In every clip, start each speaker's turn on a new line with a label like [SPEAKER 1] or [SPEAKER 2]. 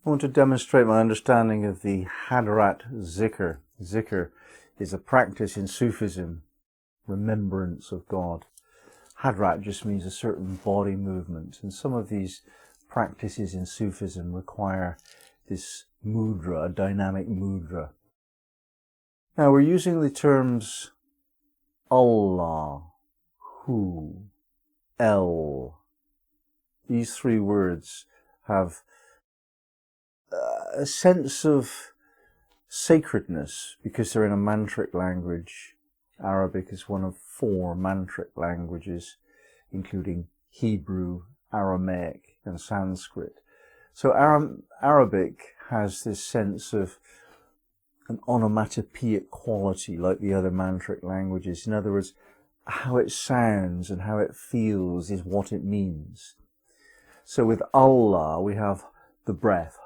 [SPEAKER 1] I want to demonstrate my understanding of the Hadrat Zikr. Zikr is a practice in Sufism, remembrance of God. Hadrat just means a certain body movement, and some of these practices in Sufism require this mudra, a dynamic mudra. Now we're using the terms Allah, Hu, El. These three words have a sense of sacredness because they're in a mantric language. Arabic is one of 4 mantric languages, including Hebrew, Aramaic, and Sanskrit. So Arabic has this sense of an onomatopoeic quality like the other mantric languages. In other words, how it sounds and how it feels is what it means. So with Allah, we have the breath.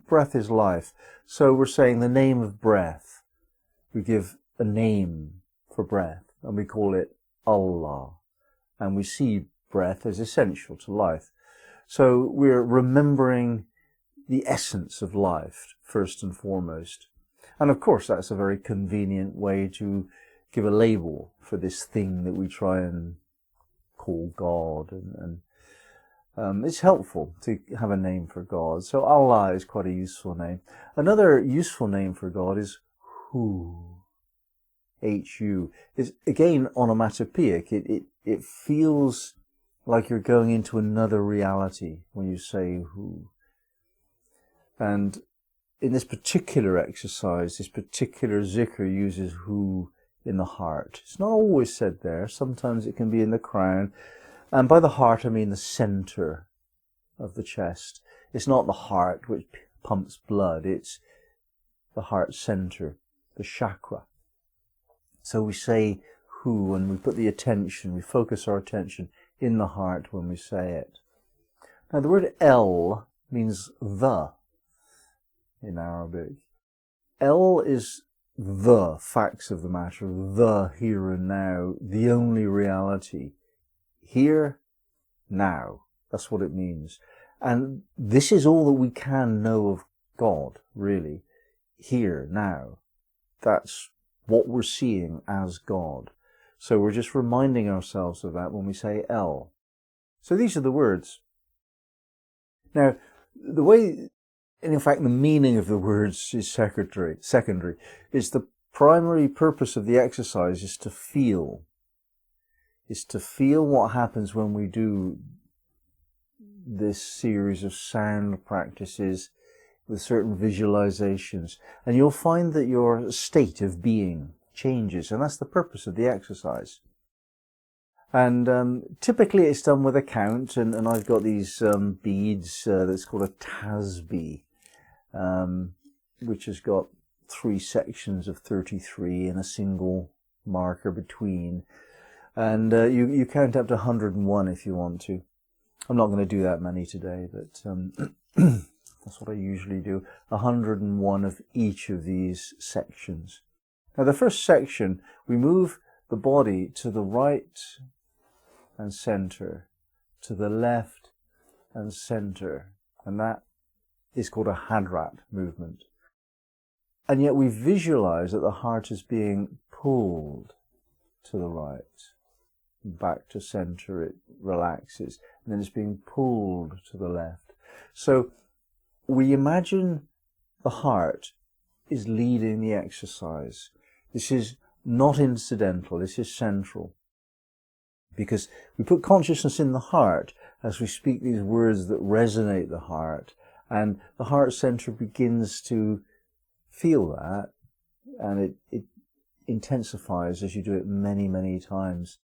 [SPEAKER 1] Breath is life. So we're saying the name of breath. We give a name for breath and we call it Allah. And we see breath as essential to life. So we're remembering the essence of life first and foremost. And of course that's a very convenient way to give a label for this thing that we try and call God, and it's helpful to have a name for God. So Allah is quite a useful name. Another useful name for God is Hu, H-U. It's again onomatopoeic. It feels like you're going into another reality when you say Hu. And in this particular exercise, this particular zikr uses Hu in the heart. It's not always said there. Sometimes it can be in the crown. And by the heart, I mean the center of the chest. It's not the heart which pumps blood. It's the heart center, the chakra. So we say Hu and we put the attention, we focus our attention in the heart when we say it. Now the word El means the in Arabic. El is the facts of the matter, the here and now, the only reality. Here, now. That's what it means. And this is all that we can know of God, really. Here, now. That's what we're seeing as God. So we're just reminding ourselves of that when we say El. So these are the words. Now, the way, and in fact the meaning of the words is secondary. It's the primary purpose of the exercise is to feel. Is to feel what happens when we do this series of sound practices with certain visualizations. And you'll find that your state of being changes, and that's the purpose of the exercise. And typically it's done with a count, and I've got these beads that's called a tasbih, which has got 3 sections of 33 and a single marker between. And you count up to 101 if you want to. I'm not going to do that many today, but that's what I usually do. 101 of each of these sections. Now the first section, we move the body to the right and center, to the left and center. And that is called a Hadrat movement. And yet we visualize that the heart is being pulled to the right. Back to center, it relaxes, and then it's being pulled to the left. So we imagine the heart is leading the exercise. This is not incidental, this is central. Because we put consciousnit in the heart as we speak these words that resonate the heart, and the heart center begins to feel that, and it intensifies as you do it many, many times.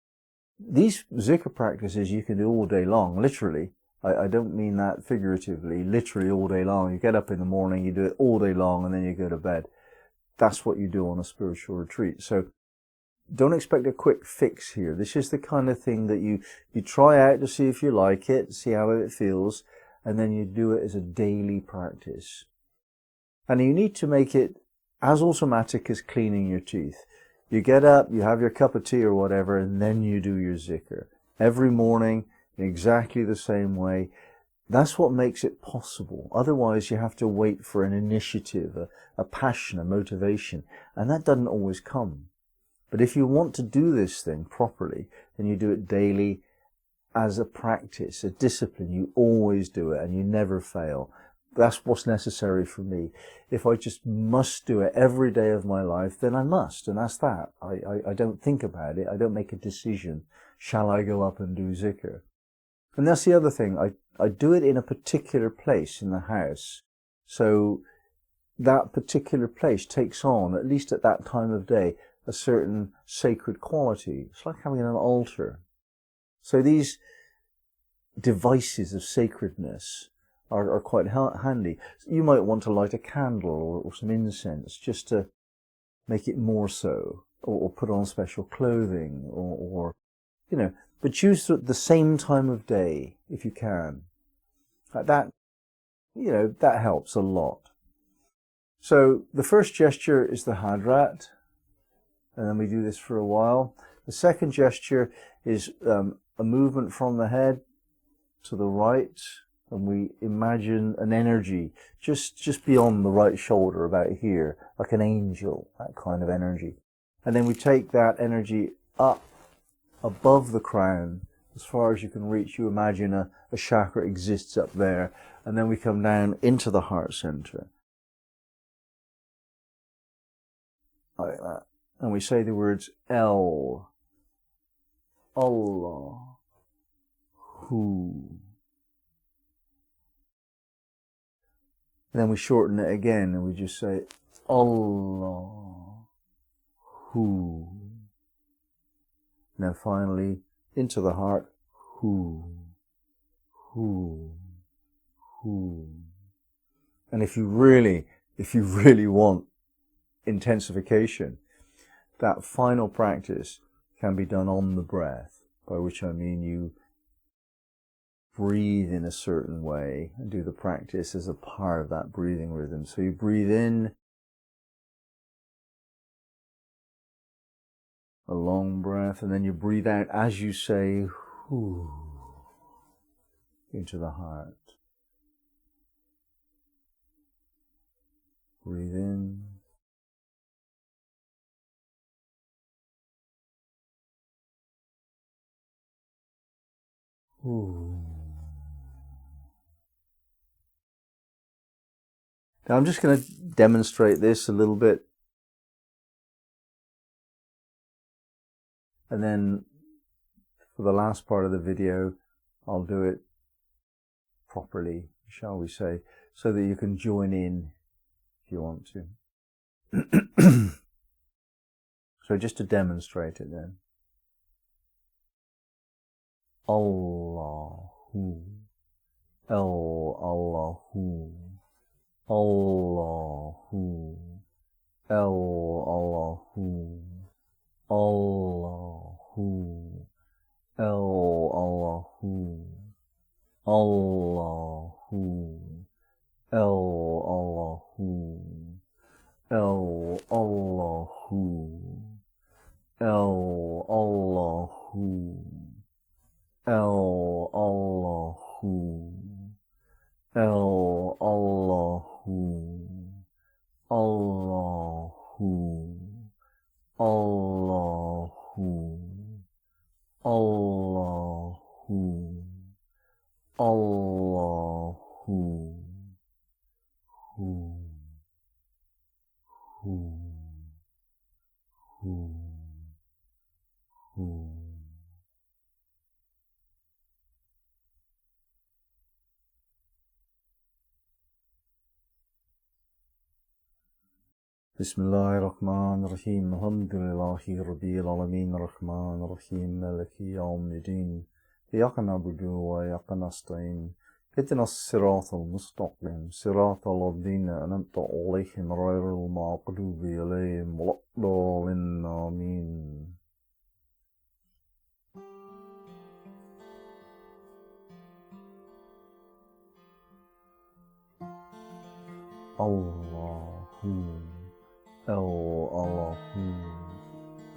[SPEAKER 1] These zikr practices you can do all day long, literally. I don't mean that figuratively, literally all day long. You get up in the morning, you do it all day long, and then you go to bed. That's what you do on a spiritual retreat. So don't expect a quick fix here. This is the kind of thing that you try out to see if you like it, see how it feels, and then you do it as a daily practice. And you need to make it as automatic as cleaning your teeth. You get up, you have your cup of tea or whatever, and then you do your zikr. Every morning, in exactly the same way. That's what makes it possible. Otherwise, you have to wait for an initiative, a passion, a motivation, and that doesn't always come. But if you want to do this thing properly, then you do it daily as a practice, a discipline. You always do it and you never fail. That's what's necessary for me. If I just must do it every day of my life, then I must, and that's that. I don't think about it. I don't make a decision. Shall I go up and do zikr? And that's the other thing. I do it in a particular place in the house. So that particular place takes on, at least at that time of day, a certain sacred quality. It's like having an altar. So these devices of sacredness are quite handy. You might want to light a candle or some incense just to make it more so, or put on special clothing, or you know, but choose at the same time of day if you can. Like that, you know, that helps a lot. So the first gesture is the Hadrat, and then we do this for a while. The second gesture is a movement from the head to the right, and we imagine an energy just beyond the right shoulder, about here, like an angel, that kind of energy. And then we take that energy up above the crown, as far as you can reach. You imagine a chakra exists up there, and then we come down into the heart center. Like that. And we say the words El, Allah, Hu. And then we shorten it again and we just say Allah, Hu. Now finally into the heart, Hu, Hu, Hu. And if you really want intensification, that final practice can be done on the breath, by which I mean you breathe in a certain way and do the practice as a part of that breathing rhythm. So you breathe in a long breath, and then you breathe out as you say "Hoo" into the heart. Breathe in. Ooh. Now I'm just going to demonstrate this a little bit, and then for the last part of the video I'll do it properly, shall we say, so that you can join in if you want to. So just to demonstrate it then. Allahu El Allahu Allahu El Allahu Allahu El Allahu Allahu El Allahu El Allahu El Allahu El Allahu El Allahu Allahu Allahu Allahu Allahu Hu Hu Hu Hu. Bismillahirrahmanirrahim. Alhamdulillahi Rabbil Alameen. Rahmanirrahim. Maliki Yawmiddin. Iyyaka na'budu wa iyyaka nasta'in. اهدنا الصراط المستقيم صراط الذين أنعمت عليهم غير المغضوب عليهم ولا الضالين آمين. Allahu El Allahu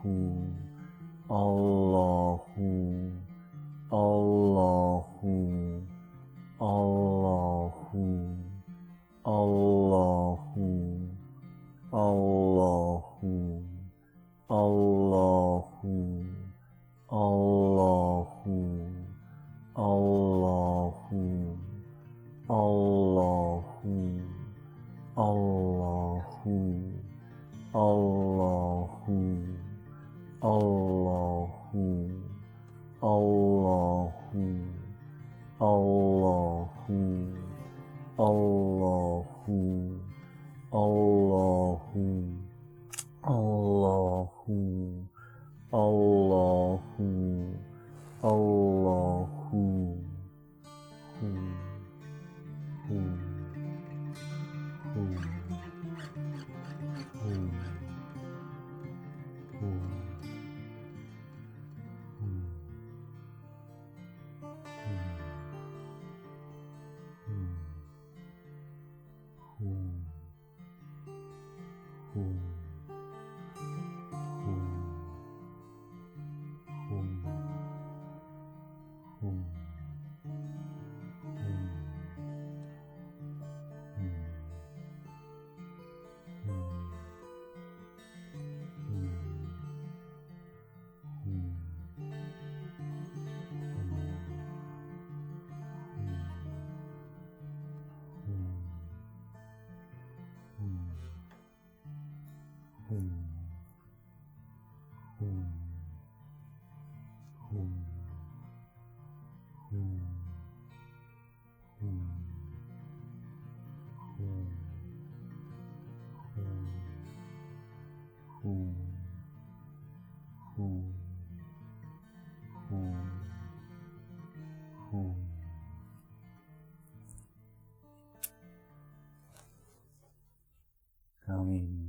[SPEAKER 1] Allahu, Allahu, Allahu, Allahu, Allahu, Allahu, Allahu, Allahu, Allahu, Allahu, Allahu, Allahu, Allahu, Allahu, Allahu, Allahu, Allahu, Allahu, Allahu, Coming